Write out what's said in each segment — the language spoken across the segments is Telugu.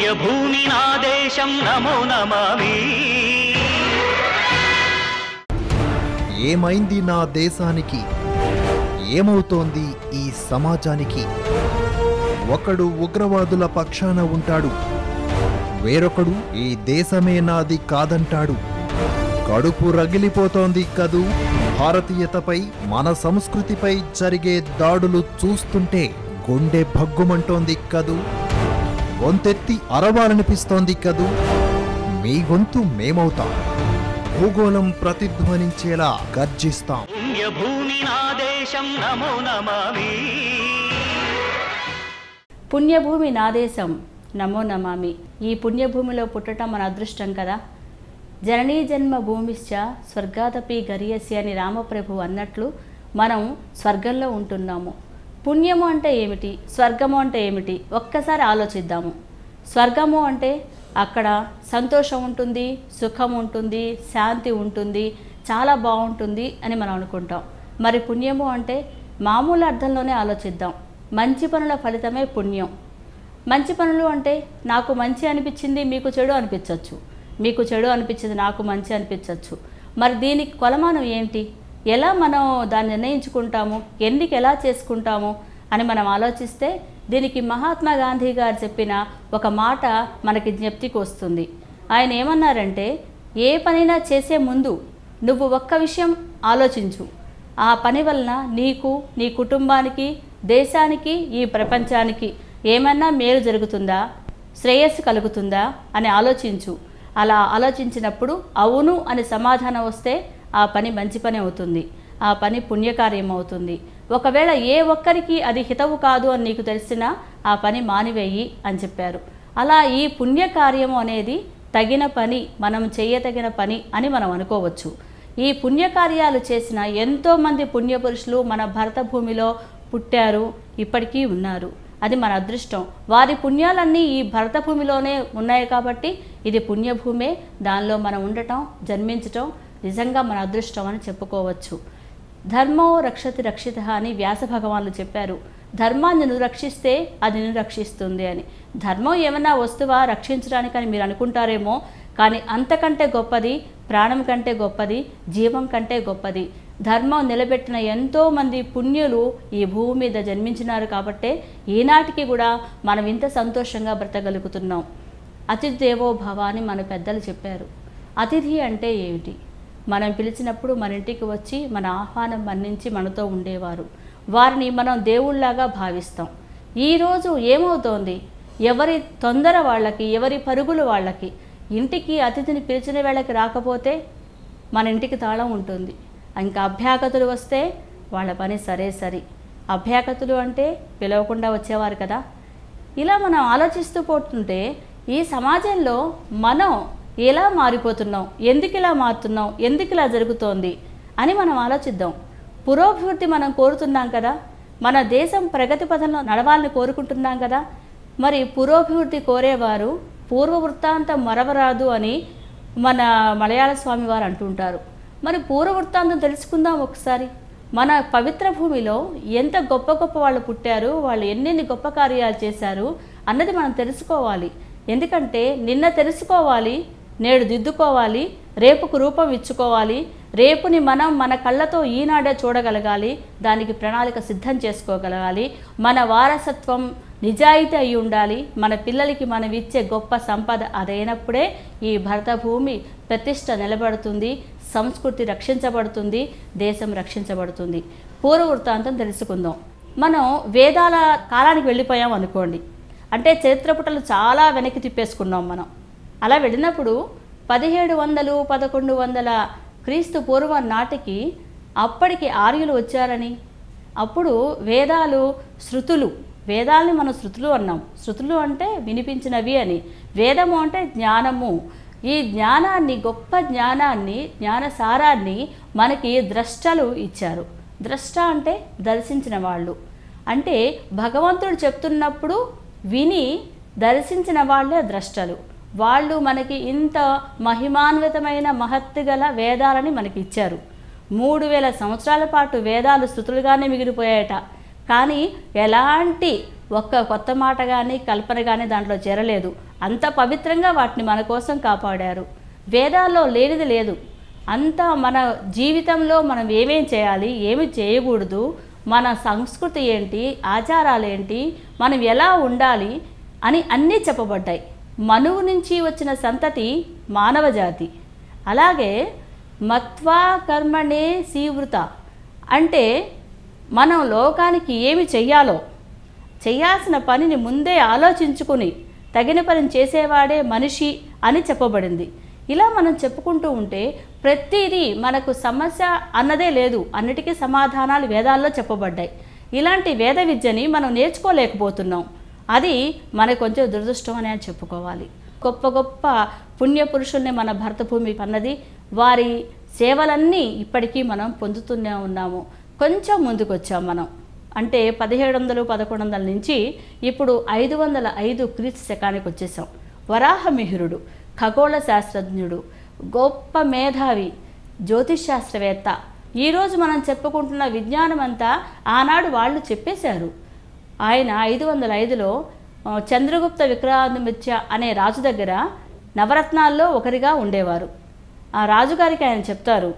పుణ్యభూమి నా దేశం నమో నమామి. ఏమైంది నా దేశానికి, ఏమవుతోంది ఈ సమాజానికి? ఒకడు ఉగ్రవాదుల పక్షాన ఉంటాడు, వేరొకడు ఈ దేశమే నాది కాదంటాడు. కడుపు రగిలిపోతోంది కదూ భారతీయతపై, మన సంస్కృతిపై జరిగే దాడులు చూస్తుంటే గుండె భగ్గుమంటోంది కదూ. గొంతెత్తి అరవాలనిపిస్తోంది కదూ. మీ గొంతు మేమవుతాం, భూగోళం ప్రతిధ్వనించేలా గర్జిస్తాం. పుణ్యభూమి నా దేశం నమో నమామి. పుణ్యభూమి నా దేశం నమో నమామి. ఈ పుణ్యభూమిలో పుట్టడం మన అదృష్టం కదా. జననీ జన్మ భూమిశ్చ స్వర్గాదపి గరియస్య అని రామప్రభు అన్నట్లు మనం స్వర్గంలో ఉంటున్నాము. పుణ్యము అంటే ఏమిటి, స్వర్గము అంటే ఏమిటి ఒక్కసారి ఆలోచిద్దాము. స్వర్గము అంటే అక్కడ సంతోషం ఉంటుంది, సుఖం ఉంటుంది, శాంతి ఉంటుంది, చాలా బాగుంటుంది అని మనం అనుకుంటాం. మరి పుణ్యము అంటే మామూలు అర్థంలోనే ఆలోచిద్దాం. మంచి పనుల ఫలితమే పుణ్యం. మంచి పనులు అంటే నాకు మంచి అనిపించింది మీకు చెడు అనిపించవచ్చు, మీకు చెడు అనిపించింది నాకు మంచి అనిపించవచ్చు. మరి దీనికి కొలమానం ఏంటి, ఎలా మనం దాన్ని నిర్ణయించుకుంటాము, ఎన్నిక ఎలా చేసుకుంటాము అని మనం ఆలోచిస్తే దీనికి మహాత్మా గాంధీ గారు చెప్పిన ఒక మాట మనకి జ్ఞప్తికి వస్తుంది. ఆయన ఏమన్నారంటే, ఏ పనైనా చేసే ముందు నువ్వు ఒక్క విషయం ఆలోచించు, ఆ పని వలన నీకు, నీ కుటుంబానికి, దేశానికి, ఈ ప్రపంచానికి ఏమన్నా మేలు జరుగుతుందా, శ్రేయస్సు కలుగుతుందా అని ఆలోచించు. అలా ఆలోచించినప్పుడు అవును అని సమాధానం వస్తే ఆ పని మంచి పని అవుతుంది, ఆ పని పుణ్యకార్యం అవుతుంది. ఒకవేళ ఏ ఒక్కరికి అది హితవు కాదు అని నీకు తెలిసినా ఆ పని మానివేయి అని చెప్పారు. అలా ఈ పుణ్యకార్యము అనేది తగిన పని, మనం చేయతగిన పని అని మనం అనుకోవచ్చు. ఈ పుణ్యకార్యాలు చేసిన ఎంతోమంది పుణ్యపురుషులు మన భరత భూమిలో పుట్టారు, ఇప్పటికీ ఉన్నారు. అది మన అదృష్టం. వారి పుణ్యాలన్నీ ఈ భరత భూమిలోనే ఉన్నాయి కాబట్టి ఇది పుణ్యభూమే. దానిలో మనం ఉండటం, జన్మించటం నిజంగా మన అదృష్టం అని చెప్పుకోవచ్చు. ధర్మో రక్షతి రక్షిత అని వ్యాస భగవానులు చెప్పారు. ధర్మాన్ని నువ్వు రక్షిస్తే అది నిన్ను రక్షిస్తుంది అని. ధర్మం ఏమైనా వస్తువా రక్షించడానికని మీరు అనుకుంటారేమో, కానీ అంతకంటే గొప్పది, ప్రాణం కంటే గొప్పది, జీవం కంటే గొప్పది. ధర్మం నిలబెట్టిన ఎంతోమంది పుణ్యులు ఈ భూమి మీద జన్మించినారు కాబట్టే ఈనాటికి కూడా మనం ఇంత సంతోషంగా బ్రతకగలుగుతున్నాం. అతిథి దేవో భవ అని మన పెద్దలు చెప్పారు. అతిథి అంటే ఏమిటి? మనం పిలిచినప్పుడు మన ఇంటికి వచ్చి మన ఆహ్వానం మన్నించి మనతో ఉండేవారు. వారిని మనం దేవుళ్లాగా భావిస్తాం. ఈరోజు ఏమవుతోంది, ఎవరి తొందర వాళ్ళకి, ఎవరి పరుగులు వాళ్ళకి. ఇంటికి అతిథిని పిలిచిన వేళకి రాకపోతే మన ఇంటికి తాళం ఉంటుంది. ఇంకా అభ్యాగతులు వస్తే వాళ్ళ పని సరే సరి. అభ్యాగతులు అంటే పిలవకుండా వచ్చేవారు కదా. ఇలా మనం ఆలోచిస్తూ పోతుంటే ఈ సమాజంలో మనం ఎలా మారిపోతున్నాం, ఎందుకు ఇలా మారుతున్నాం, ఎందుకు ఇలా జరుగుతోంది అని మనం ఆలోచిద్దాం. పురోభివృద్ధి మనం కోరుతున్నాం కదా, మన దేశం ప్రగతి పథంలో నడవాలని కోరుకుంటున్నాం కదా. మరి పురోభివృద్ధి కోరేవారు పూర్వ వృత్తాంతం మరవరాదు అని మన మలయాళ స్వామి వారు అంటుంటారు. మరి పూర్వ వృత్తాంతం తెలుసుకుందాం ఒకసారి. మన పవిత్ర భూమిలో ఎంత గొప్ప గొప్ప వాళ్ళు పుట్టారు, వాళ్ళు ఎన్నెన్ని గొప్ప కార్యాలు చేశారు అన్నది మనం తెలుసుకోవాలి. ఎందుకంటే నిన్న తెలుసుకోవాలి, నేడు దిద్దుకోవాలి, రేపుకు రూపం ఇచ్చుకోవాలి. రేపుని మనం మన కళ్ళతో ఈనాడే చూడగలగాలి, దానికి ప్రణాళిక సిద్ధం చేసుకోగలగాలి. మన వారసత్వం నిజాయితీ అయి ఉండాలి. మన పిల్లలకి మనం ఇచ్చే గొప్ప సంపద అదైనప్పుడే ఈ భరత భూమి ప్రతిష్ట నిలబడుతుంది, సంస్కృతి రక్షించబడుతుంది, దేశం రక్షించబడుతుంది. పూర్వ వృత్తాంతం తెలుసుకుందాం. మనం వేదాల కాలానికి వెళ్ళిపోయాం అనుకోండి, అంటే చరిత్ర పుటలు చాలా వెనక్కి తిప్పేసుకున్నాం మనం. అలా వెళ్ళినప్పుడు 1700, 1100 క్రీస్తు పూర్వం నాటికి అప్పటికి ఆర్యులు వచ్చారని, అప్పుడు వేదాలు శృతులు, వేదాలని మనం శృతులు అన్నాం. శృతులు అంటే వినిపించినవి అని, వేదము అంటే జ్ఞానము. ఈ జ్ఞానాన్ని, గొప్ప జ్ఞానాన్ని, జ్ఞానసారాన్ని మనకి ద్రష్టలు ఇచ్చారు. ద్రష్ట అంటే దర్శించిన వాళ్ళు. అంటే భగవంతుడు చెప్తున్నప్పుడు విని దర్శించిన వాళ్ళే ద్రష్టలు. వాళ్ళు మనకి ఇంత మహిమాన్వితమైన మహత్తుగల వేదాలని మనకి ఇచ్చారు. 3000 సంవత్సరాల పాటు వేదాలు శృతులుగానే మిగిలిపోయాయట. కానీ ఎలాంటి ఒక్క కొత్త మాట కానీ కల్పన కానీ దాంట్లో చేరలేదు. అంత పవిత్రంగా వాటిని మన కోసం కాపాడారు. వేదాల్లో లేనిది లేదు. అంతా మన జీవితంలో మనం ఏమేం చేయాలి, ఏమి చేయకూడదు, మన సంస్కృతి ఏంటి, ఆచారాలు ఏంటి, మనం ఎలా ఉండాలి అని అన్నీ చెప్పబడ్డాయి. మనువు నుంచి వచ్చిన సంతతి మానవ జాతి. అలాగే మత్వా కర్మణే సీవృత అంటే మనం లోకానికి ఏమి చెయ్యాలో, చేయాల్సిన పనిని ముందే ఆలోచించుకుని తగిన పనిని చేసేవాడే మనిషి అని చెప్పబడింది. ఇలా మనం చెప్పుకుంటూ ఉంటే ప్రతిదీ మనకు సమస్య అన్నదే లేదు, అన్నిటికీ సమాధానాలు వేదాల్లో చెప్పబడ్డాయి. ఇలాంటి వేద విద్యని మనం నేర్చుకోలేకపోతున్నాం. అది మనకు కొంచెం దురదృష్టం అని చెప్పుకోవాలి. గొప్ప గొప్ప పుణ్యపురుషుల్ని మన భరతభూమి అన్నది, వారి సేవలన్నీ ఇప్పటికీ మనం పొందుతూనే ఉన్నాము. కొంచెం ముందుకు వచ్చాం మనం. అంటే 1700, 1100 నుంచి ఇప్పుడు 505 క్రీస్తు శకానికి వచ్చేసాం. వరాహమిహిరుడు ఖగోళ శాస్త్రజ్ఞుడు, గొప్ప మేధావి, జ్యోతిష్ శాస్త్రవేత్త. ఈరోజు మనం చెప్పుకుంటున్న విజ్ఞానం అంతా ఆనాడు వాళ్ళు చెప్పేశారు. ఆయన 505లో చంద్రగుప్త విక్రమాదిత్య అనే రాజు దగ్గర నవరత్నాల్లో ఒకరిగా ఉండేవారు. ఆ రాజుగారికి ఆయన చెప్తారు,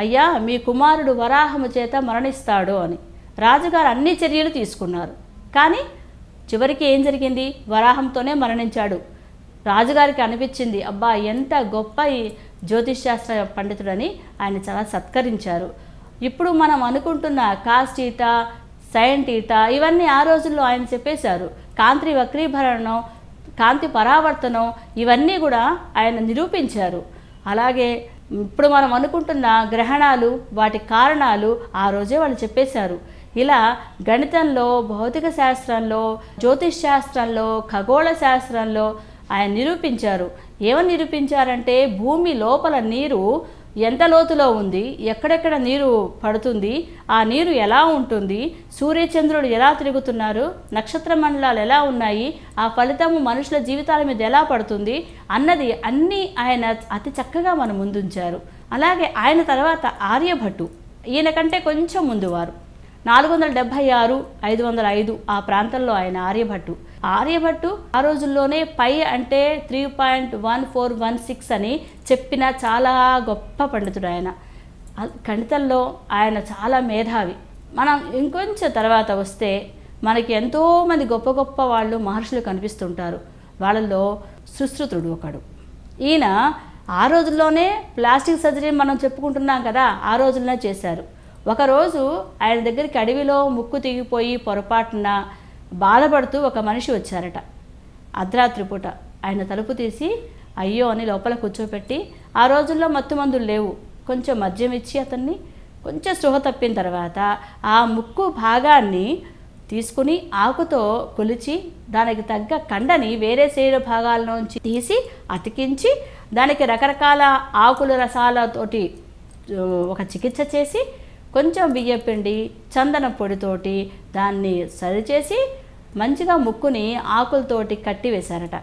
అయ్యా మీ కుమారుడు వరాహము చేత మరణిస్తాడు అని. రాజుగారు అన్ని చర్యలు తీసుకున్నారు. కానీ చివరికి ఏం జరిగింది? వరాహంతోనే మరణించాడు. రాజుగారికి అనిపించింది, అబ్బా ఎంత గొప్ప ఈ జ్యోతిష్ శాస్త్ర పండితుడని ఆయన చాలా సత్కరించారు. ఇప్పుడు మనం అనుకుంటున్న కాస్టీటా, సైంటీటా ఇవన్నీ ఆ రోజుల్లో ఆయన చెప్పేశారు. కాంతి వక్రీభరణం, కాంతి పరావర్తనం ఇవన్నీ కూడా ఆయన నిరూపించారు. అలాగే ఇప్పుడు మనం అనుకుంటున్న గ్రహణాలు, వాటి కారణాలు ఆ రోజే వాళ్ళు చెప్పేశారు. ఇలా గణితంలో, భౌతిక శాస్త్రంలో, జ్యోతిష్ శాస్త్రంలో, ఖగోళ శాస్త్రంలో ఆయన నిరూపించారు. ఏమని నిరూపించారంటే భూమి లోపల నీరు ఎంత లోతులో ఉంది, ఎక్కడెక్కడ నీరు పడుతుంది, ఆ నీరు ఎలా ఉంటుంది, సూర్యచంద్రుడు ఎలా తిరుగుతున్నారు, నక్షత్ర మండలాలు ఎలా ఉన్నాయి, ఆ ఫలితము మనుషుల జీవితాల మీద ఎలా పడుతుంది అన్నది అన్నీ ఆయన అతి చక్కగా మన ముందుంచారు. అలాగే ఆయన తర్వాత ఆర్యభట్టు, ఈయన కంటే కొంచెం ముందువారు. 476, 505 ఆ ప్రాంతంలో ఆయన ఆర్యభట్టు ఆ రోజుల్లోనే పై అంటే 3.1416 అని చెప్పిన చాలా గొప్ప పండితుడు ఆయన. గణితంలో ఆయన చాలా మేధావి. మనం ఇంకొంచెం తర్వాత వస్తే మనకి ఎంతోమంది గొప్ప గొప్ప వాళ్ళు మహర్షులు కనిపిస్తుంటారు. వాళ్ళల్లో సుశ్రుతుడు ఒకడు. ఈయన ఆ రోజుల్లోనే ప్లాస్టిక్ సర్జరీ మనం చెప్పుకుంటున్నాం కదా, ఆ రోజుల్లోనే చేశారు. ఒకరోజు ఆయన దగ్గరికి అడవిలో ముక్కు తెగిపోయి పొరపాటున బాధపడుతూ ఒక మనిషి వచ్చారట. అర్ధరాత్రి పూట ఆయన తలుపు తీసి అయ్యో అని లోపల కూర్చోపెట్టి, ఆ రోజుల్లో మత్తు మందులు లేవు, కొంచెం మద్యం ఇచ్చి అతన్ని కొంచెం స్పృహ తప్పిన తర్వాత ఆ ముక్కు భాగాన్ని తీసుకుని ఆకుతో కొలిచి దానికి తగ్గ కండని వేరే శరీర భాగాల్లోంచి తీసి అతికించి దానికి రకరకాల ఆకుల రసాలతోటి ఒక చికిత్స చేసి కొంచెం బియ్యపిండి, చందన పొడితోటి దాన్ని సరిచేసి మంచిగా ముక్కుని ఆకులతోటి కట్టి వేశారట.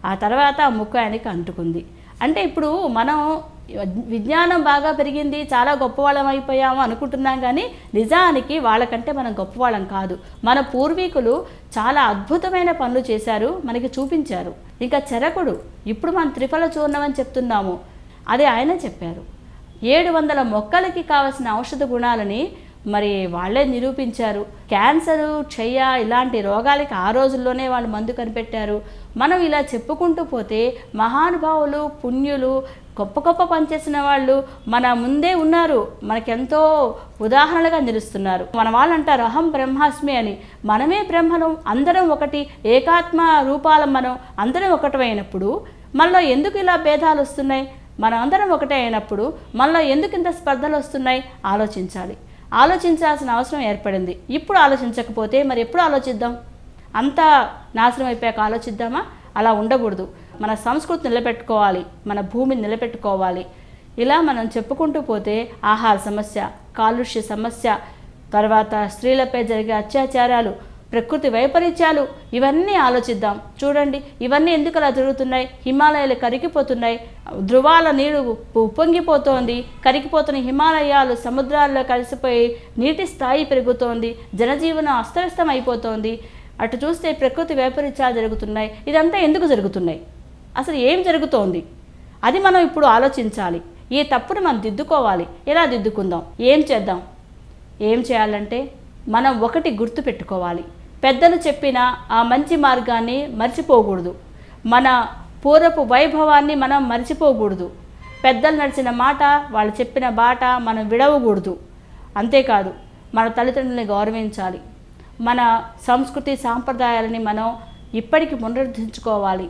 ఆ తర్వాత ఆ ముక్కు ఆయనకి అంటుకుంది. అంటే ఇప్పుడు మనం విజ్ఞానం బాగా పెరిగింది, చాలా గొప్పవాళ్ళం అయిపోయాము అనుకుంటున్నాం, కానీ నిజానికి వాళ్ళకంటే మనం గొప్పవాళ్ళం కాదు. మన పూర్వీకులు చాలా అద్భుతమైన పనులు చేశారు, మనకి చూపించారు. ఇంకా చరకుడు, ఇప్పుడు మనం త్రిఫల చూర్ణం అని చెప్తున్నాము, అది ఆయన చెప్పారు. 700 మొక్కలకి కావలసిన ఔషధ గుణాలని మరి వాళ్ళే నిరూపించారు. క్యాన్సరు, క్షయ ఇలాంటి రోగాలకి ఆ రోజుల్లోనే వాళ్ళు మందు కనిపెట్టారు. మనం ఇలా చెప్పుకుంటూ పోతే మహానుభావులు, పుణ్యులు, గొప్ప గొప్ప పనిచేసిన వాళ్ళు మన ముందే ఉన్నారు, మనకెంతో ఉదాహరణలుగా నిలుస్తున్నారు. మన వాళ్ళు అంటారు అహం బ్రహ్మాస్మి అని. మనమే బ్రహ్మను, అందరం ఒకటి, ఏకాత్మ రూపాలం మనం అందరం ఒకటమైనప్పుడు మనలో ఎందుకు ఇలా భేదాలు వస్తున్నాయి? మనం అందరం ఒకటే అయినప్పుడు మనలో ఎందుకు ఇంత స్పర్ధలు వస్తున్నాయి? ఆలోచించాల్సిన అవసరం ఏర్పడింది. ఇప్పుడు ఆలోచించకపోతే మరి ఎప్పుడు ఆలోచిద్దాం? అంతా నాశనం అయిపోయాక ఆలోచిద్దామా? అలా ఉండకూడదు. మన సంస్కృతి నిలబెట్టుకోవాలి, మన భూమిని నిలబెట్టుకోవాలి. ఇలా మనం చెప్పుకుంటూ పోతే ఆహార సమస్య, కాలుష్య సమస్య, తర్వాత స్త్రీలపై జరిగే అత్యాచారాలు, ప్రకృతి వైపరీత్యాలు ఇవన్నీ ఆలోచిద్దాం. చూడండి, ఇవన్నీ ఎందుకు అలా జరుగుతున్నాయి? హిమాలయాలు కరిగిపోతున్నాయి, ధృవాల నీరు ఉప్పొంగిపోతోంది, కరిగిపోతున్న హిమాలయాలు సముద్రాల్లో కలిసిపోయి నీటి స్థాయి పెరుగుతోంది, జనజీవనం అస్తవ్యస్తం అయిపోతోంది. అటు చూస్తే ప్రకృతి వైపరీత్యాలు జరుగుతున్నాయి. ఇదంతా ఎందుకు జరుగుతున్నాయి, అసలు ఏం జరుగుతోంది, అది మనం ఇప్పుడు ఆలోచించాలి. ఈ తప్పును మనం దిద్దుకోవాలి. ఎలా దిద్దుకుందాం, ఏం చేద్దాం? ఏం చేయాలంటే మనం ఒకటి గుర్తు పెట్టుకోవాలి. పెద్దలు చెప్పిన ఆ మంచి మార్గాన్ని మర్చిపోకూడదు. మన పూర్వపు వైభవాన్ని మనం మర్చిపోకూడదు. పెద్దలు నడిచిన మాట, వాళ్ళు చెప్పిన బాట మనం విడవకూడదు. అంతేకాదు మన తల్లిదండ్రులని గౌరవించాలి. మన సంస్కృతి సాంప్రదాయాలని మనం ఇప్పటికీ పునరుద్ధరించుకోవాలి.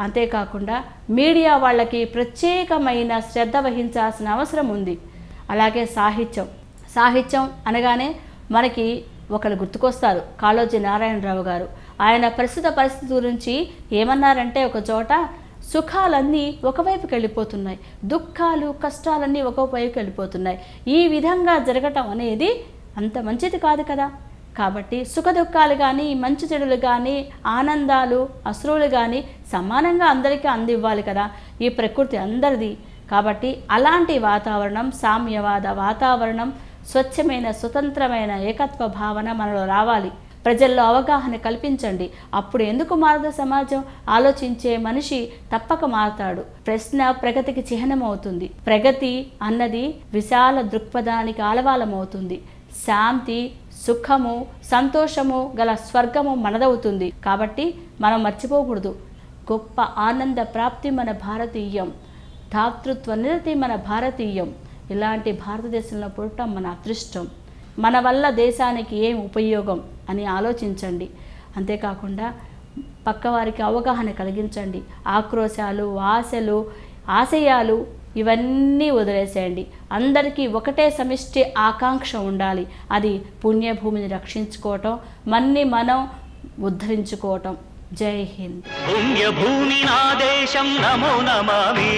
అంతేకాకుండా మీడియా వాళ్ళకి ప్రత్యేకమైన శ్రద్ధ వహించాల్సిన అవసరం ఉంది. అలాగే సాహిత్యం అనగానే మనకి ఒకరు గుర్తుకొస్తారు, కాళోజీ నారాయణరావు గారు. ఆయన ప్రస్తుత పరిస్థితి గురించి ఏమన్నారంటే, ఒక చోట సుఖాలన్నీ ఒకవైపుకి వెళ్ళిపోతున్నాయి, దుఃఖాలు కష్టాలన్నీ ఒకవైపుకి వెళ్ళిపోతున్నాయి. ఈ విధంగా జరగటం అనేది అంత మంచిది కాదు కదా. కాబట్టి సుఖ దుఃఖాలు కానీ, మంచి చెడులు కానీ, ఆనందాలు అశ్రువులు కానీ సమానంగా అందరికీ అందివ్వాలి కదా. ఈ ప్రకృతి అందరిది. కాబట్టి అలాంటి వాతావరణం, సామ్యవాద వాతావరణం, స్వచ్ఛమైన స్వతంత్రమైన ఏకత్వ భావన మనలో రావాలి. ప్రజల్లో అవగాహన కల్పించండి. అప్పుడు ఎందుకు మారదు సమాజం? ఆలోచించే మనిషి తప్పక మారతాడు. ప్రశ్న ప్రగతికి చిహ్నమవుతుంది. ప్రగతి అన్నది విశాల దృక్పథానికి ఆలవాలమవుతుంది. శాంతి, సుఖము, సంతోషము గల స్వర్గము మనదవుతుంది. కాబట్టి మనం మర్చిపోకూడదు. గొప్ప ఆనంద ప్రాప్తి మన భారతీయం, దాతృత్వ నిరతి మన భారతీయం. ఇలాంటి భారతదేశంలో పుట్టడం మన అదృష్టం. మన వల్ల దేశానికి ఏం ఉపయోగం అని ఆలోచించండి. అంతేకాకుండా పక్కవారికి అవగాహన కలిగించండి. ఆక్రోశాలు, ఆశలు, ఆశయాలు ఇవన్నీ వదిలేసేయండి. అందరికీ ఒకటే సమిష్టి ఆకాంక్ష ఉండాలి. అది పుణ్యభూమిని రక్షించుకోవటం, మన్ని మనం ఉద్ధరించుకోవటం. జై హింద్. పుణ్యభూమి నా దేశం నమో నమామి.